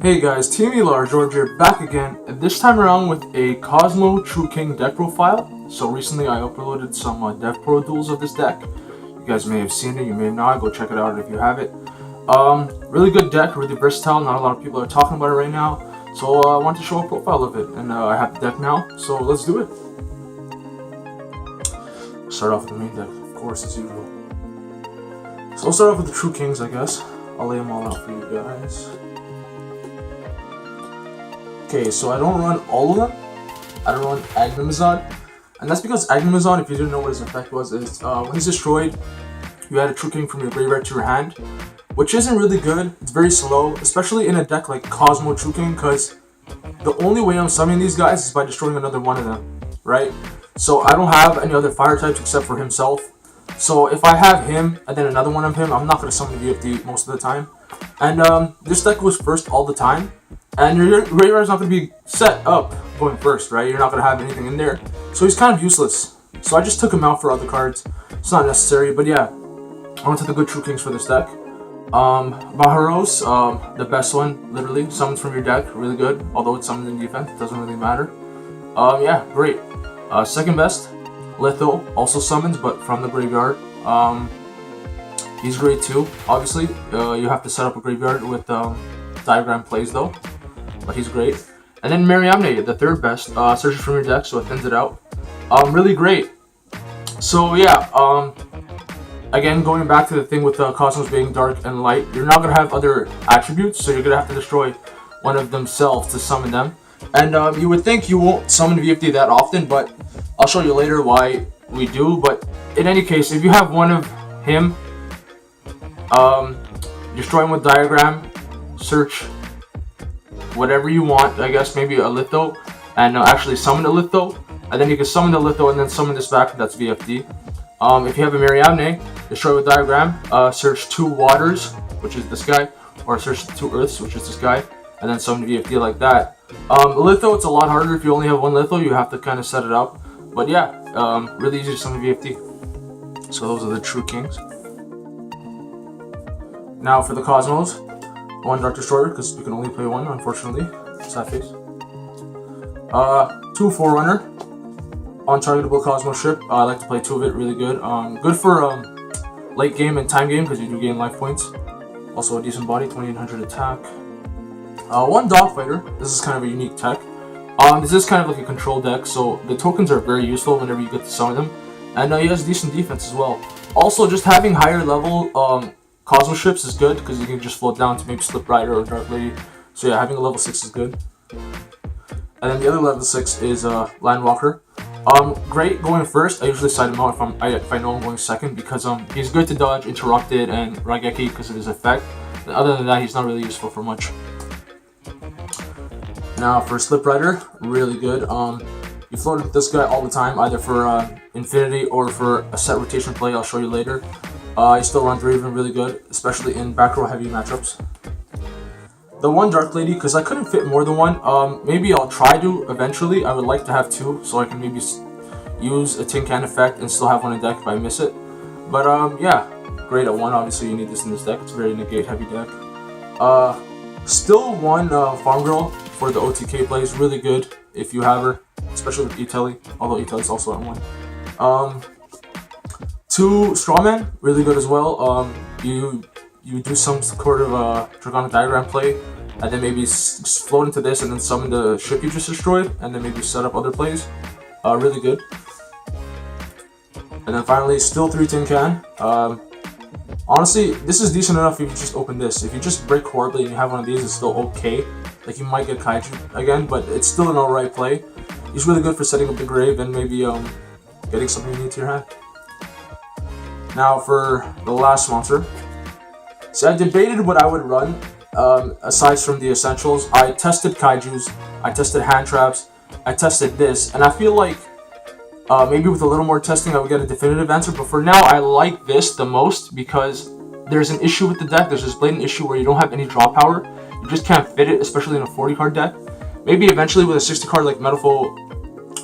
Hey guys, TeamVLR George here, back again, and this time around with a Cosmo True King deck profile. So recently I uploaded some Dev Pro duels of this deck. You guys may have seen it, you may have not, go check it out if you have it. Really good deck, really versatile, not a lot of people are talking about it right now. So I want to show a profile of it, and I have the deck now, so let's do it. Start off with the main deck, of course, as usual. So I'll start off with the True Kings, I guess. I'll lay them all out for you guys. Okay, so I don't run all of them. I don't run Agnamazon. And that's because Agnamazon, if you didn't know what his effect was, is when he's destroyed, you add a True King from your graveyard to your hand, which isn't really good. It's very slow, especially in a deck like Cosmo True King, because the only way I'm summoning these guys is by destroying another one of them, right? So I don't have any other fire types except for himself. So if I have him and then another one of him, I'm not going to summon VFD most of the time. And this deck goes first all the time. And your graveyard is not going to be set up going first, right? You're not going to have anything in there. So he's kind of useless. So I just took him out for other cards. It's not necessary, but yeah. I went to the good True Kings for this deck. Baharos, the best one, literally. Summons from your deck, really good. Although it's summoned in defense, it doesn't really matter. Yeah, great. Second best, Litho, also summons, but from the graveyard. He's great too. Obviously, you have to set up a graveyard with diagram plays though. But he's great. And then Mariamne, the third best, searches from your deck, so it thins it out. Really great. So yeah, again, going back to the thing with Cosmos being dark and light, you're not going to have other attributes, so you're going to have to destroy one of themselves to summon them. And you would think you won't summon VFD that often, but I'll show you later why we do. But in any case, if you have one of him, destroy him with diagram, search whatever you want, I guess maybe a Litho, and actually summon a Litho, and then you can summon the Litho and then summon this back, that's VFD. If you have a Mariamne, destroy with diagram, search 2 waters, which is this guy, or search 2 earths, which is this guy, and then summon VFD like that. Litho, it's a lot harder if you only have one Litho, you have to kind of set it up, but yeah, really easy to summon VFD. So those are the True Kings. Now for the Cosmos. 1 Dark Destroyer, because we can only play 1, unfortunately. Sad face. 2 Forerunner. Untargetable Cosmo ship. I like to play 2 of it, really good. Good for late game and time game, because you do gain life points. Also a decent body, 2800 attack. 1 Dogfighter. This is kind of a unique tech. This is kind of like a control deck, so the tokens are very useful whenever you get to summon them. And he has decent defense as well. Also, just having higher level Cosmo ships is good because you can just float down to maybe Slip Rider or Dark Lady. So yeah, having a level 6 is good. And then the other level 6 is Landwalker. Great going first. I usually side him out if I know I'm going second because he's good to dodge Interrupted and Raigeki because of his effect. And other than that, he's not really useful for much. Now for Slip Rider, really good. You float with this guy all the time, either for Infinity or for a set rotation play. I'll show you later. I still run Draven really good, especially in back row heavy matchups. The 1 Dark Lady, because I couldn't fit more than 1. Maybe I'll try to eventually. I would like to have 2, so I can maybe use a Tin Can effect and still have 1 in deck if I miss it. But yeah, great at 1. Obviously, you need this in this deck. It's a very negate heavy deck. Still 1 Farm Girl for the OTK plays, really good if you have her, especially with Itelli, although Itelli's also at 1. 2 Strawman, really good as well. You do some sort of Dragonic Diagram play, and then maybe float into this and then summon the ship you just destroyed, and then maybe set up other plays. Really good. And then finally, still 3 Tin Can. Honestly, this is decent enough if you just open this. If you just break horribly and you have one of these, it's still okay. Like you might get Kaiju again, but it's still an alright play. He's really good for setting up the grave and maybe getting something you need to your hand. Now for the last monster. So I debated what I would run, aside from the essentials. I tested Kaijus, I tested hand traps, I tested this, and I feel like maybe with a little more testing I would get a definitive answer, but for now I like this the most because there's an issue with the deck. There's this blatant issue where you don't have any draw power. You just can't fit it, especially in a 40 card deck. Maybe eventually with a 60 card like Metalful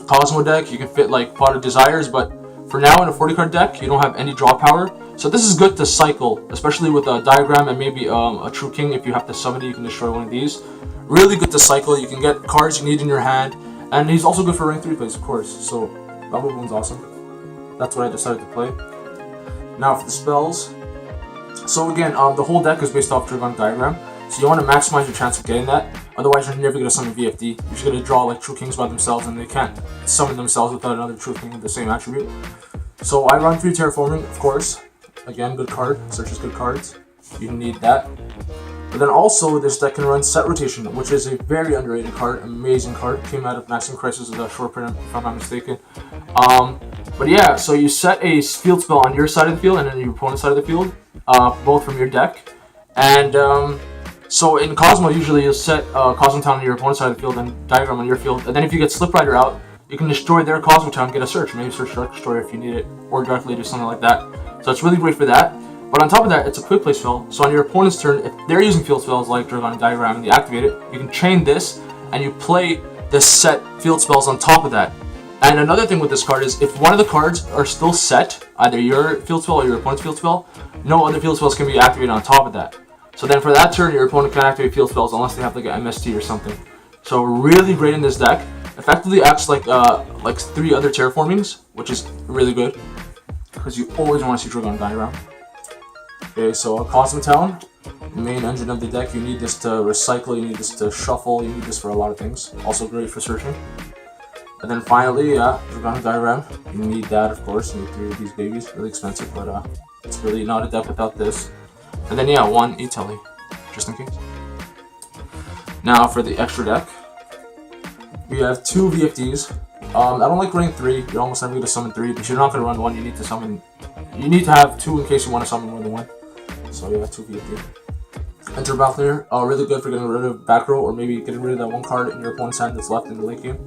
Cosmo deck, you can fit like Pot of Desires, but for now in a 40 card deck, you don't have any draw power. So this is good to cycle, especially with a diagram and maybe a true king. If you have to summon it, you can destroy one of these. Really good to cycle. You can get cards you need in your hand, and he's also good for rank 3 plays, of course. So Bamboo Boom's awesome. That's what I decided to play. Now for the spells. So again, the whole deck is based off Dragon Diagram. So you want to maximize your chance of getting that. Otherwise, you're never going to summon VFD. You're just going to draw like True Kings by themselves, and they can't summon themselves without another True King with the same attribute. So I run 3 Terraforming, of course. Again, good card. Searches good cards. You need that. But then also, this deck can run Set Rotation, which is a very underrated card. Amazing card. Came out of Maximum Crisis as a short print, if I'm not mistaken. But yeah, so you set a field spell on your side of the field and then your opponent's side of the field, both from your deck. And so in Cosmo, usually you'll set Cosmo Town on your opponent's side of the field and Diagram on your field. And then if you get Slip Rider out, you can destroy their Cosmo Town, get a search. Maybe search Dark Destroyer if you need it, or Dark Leader, something like that. So it's really great for that. But on top of that, it's a quick play spell. So on your opponent's turn, if they're using field spells like Dragon Diagram and you activate it, you can chain this and you play the set field spells on top of that. And another thing with this card is if one of the cards are still set, either your field spell or your opponent's field spell, no other field spells can be activated on top of that. So then for that turn, your opponent can activate field spells unless they have like an MST or something. So really great in this deck. Effectively acts like 3 other Terraformings, which is really good because you always want to see Dragon Diagram. Okay, so Cosmo Town, the main engine of the deck. You need this to recycle, you need this to shuffle, you need this for a lot of things. Also great for searching. And then finally, Dragon Diagram. You need that, of course. You need 3 of these babies. Really expensive, but it's really not a deck without this. And then 1 E-Telly, just in case. Now for the extra deck, we have 2 VFDs. I don't like running 3. You're almost never going to summon 3, but you're not going to run 1. You need to summon. You need to have 2 in case you want to summon more than 1. So you have 2 VFD. Enter Balthier, really good for getting rid of back row, or maybe getting rid of that 1 card in your opponent's hand that's left in the late game.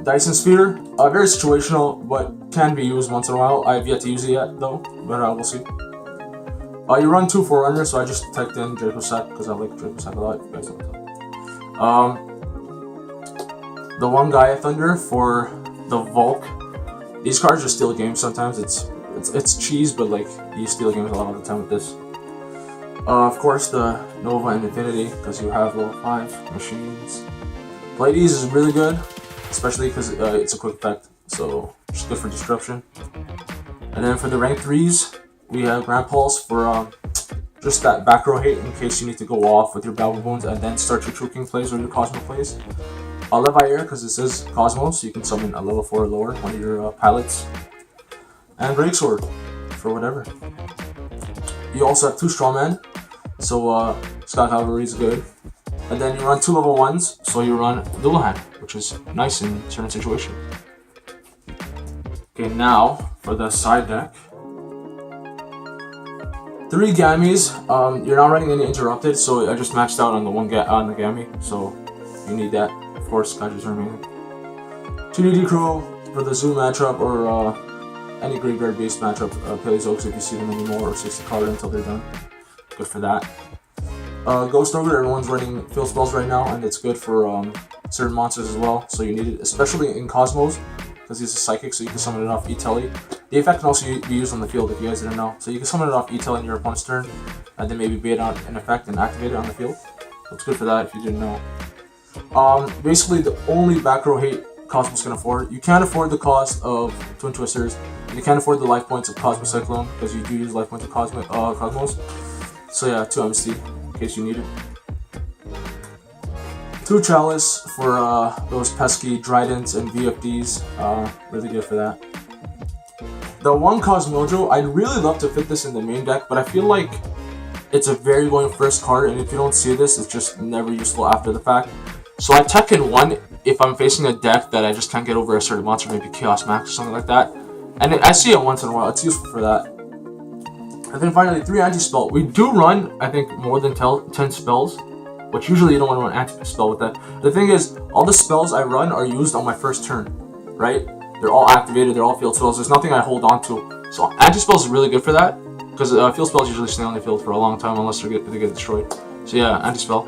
Dyson Sphere, very situational, but can be used once in a while. I have yet to use it yet, though, but we'll see. You run 2 Forerunners, so I just typed in Draco Sack because I like Draco Sack a lot. If you guys don't know. The 1 Gaia Thunder for the Volk. These cards just steal games sometimes. It's cheese, but like you steal games a lot of the time with this. Of course, the Nova and Infinity because you have level 5 machines. Pleiades is really good, especially because it's a quick effect, so just good for disruption. And then for the rank 3s, we have Grand Pulse for just that back row hate in case you need to go off with your Babel Bones and then start your True King plays or your Cosmo plays. Leviair because this is Cosmo, so you can summon a level 4 or lower, one of your pilots. And Break Sword for whatever. You also have 2 Strawman, so Sky Cavalry is good. And then you run 2 level 1s, so you run Dual Hand, which is nice in certain situations. Okay, now for the side deck. 3 Gammies. You're not running any interrupted, so I just maxed out on the the Gammy, so you need that. Of course, Kaijus are amazing. 2 DD Crow for the Zoo matchup or any graveyard based matchup. Paleozoics if you see them anymore, or 60 card until they're done. Good for that. Ghost Ogre, everyone's running field spells right now, and it's good for certain monsters as well, so you need it, especially in Cosmos, because he's a psychic, so you can summon it off E-Telly. The effect can also be used on the field if you guys didn't know. So you can summon it off E-Telly in your opponent's turn, and then maybe bait on an effect and activate it on the field. So it's good for that if you didn't know. Basically, the only back row hate Cosmos can afford. You can't afford the cost of Twin Twisters, and you can't afford the life points of Cosmo Cyclone, because you do use life points of Cosmos. So yeah, 2 MST, in case you need it. 2 Chalice for those pesky Dridents and VFDs, really good for that. The 1 Cosmojo, I'd really love to fit this in the main deck, but I feel like it's a very going first card, and if you don't see this, it's just never useful after the fact. So I tech in 1 if I'm facing a deck that I just can't get over a certain monster, maybe Chaos Max or something like that. And I see it once in a while, it's useful for that. And then finally, 3 anti-spell. We do run, I think, more than 10 spells, which usually you don't want to run anti-spell with that. The thing is, all the spells I run are used on my first turn, right? They're all activated, they're all field spells, there's nothing I hold on to. So anti-spells is really good for that, because field spells usually stay on the field for a long time unless they get destroyed. So yeah, anti-spell,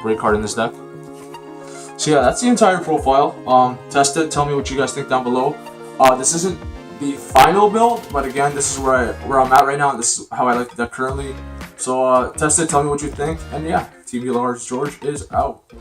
great card in this deck. So yeah, that's the entire profile. Test it, tell me what you guys think down below. This isn't the final build, but again, this is where I'm at right now, and this is how I like the deck currently. So test it, tell me what you think, and yeah, TeamVLR's George is out.